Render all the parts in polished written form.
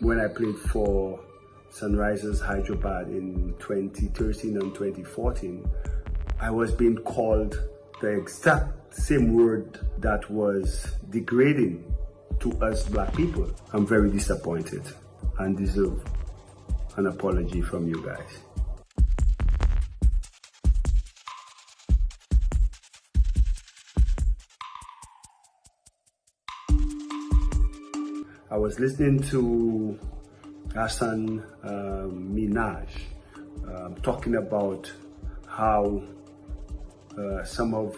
when I played for Sunrisers Hyderabad in 2013 and 2014, I was being called the exact same word that was degrading to us black people. I'm very disappointed and deserve an apology from you guys. I was listening to Hassan Minaj talking about how some of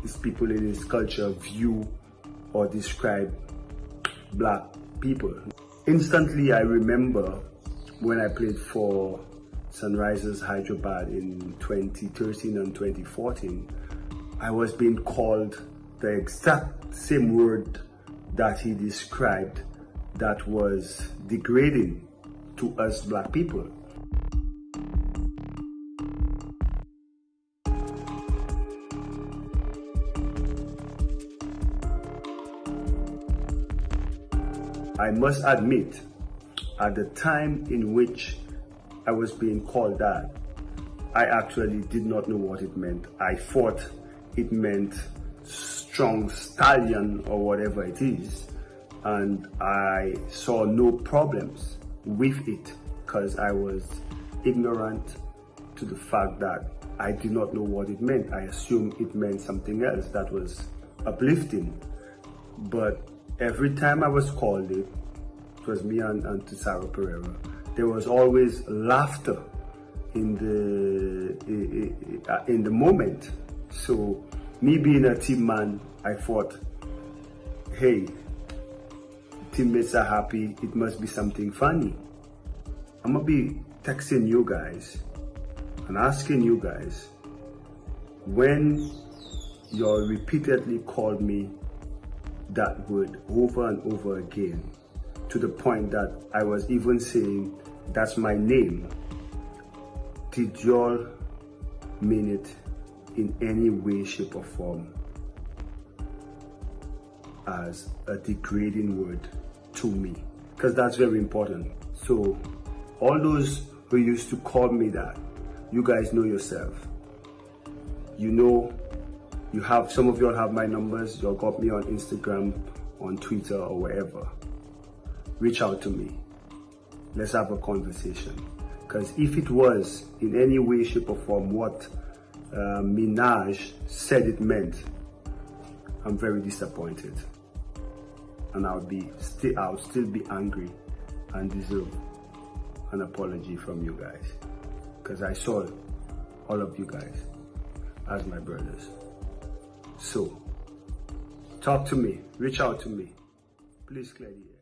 these people in his culture view or describe black people. Instantly, I remember when I played for Sunrisers Hyderabad in 2013 and 2014, I was being called the exact same word that he described that was degrading to us black people. I must admit, at the time in which I was being called that, I actually did not know what it meant. I thought it meant strong stallion or whatever it is, and I saw no problems with it because I was ignorant to the fact that I did not know what it meant. I assumed it meant something else that was uplifting, but every time I was called it was me and Tisaro Pereira, there was always laughter in the moment. So me being a team man, I thought, hey, teammates are happy, it must be something funny. I'm gonna be texting you guys and asking you guys, when you repeatedly called me that word over and over again, to the point that I was even saying that's my name, did y'all mean it in any way, shape or form as a degrading word to me? Because that's very important. So all those who used to call me that, you guys know yourself. You know, you have, some of y'all have my numbers, y'all got me on Instagram, on Twitter or wherever. Reach out to me. Let's have a conversation. Because if it was in any way, shape or form what Minaj said it meant, I'm very disappointed. And I'll still be angry and deserve an apology from you guys. Because I saw all of you guys as my brothers. So, talk to me, reach out to me. Please clear the air.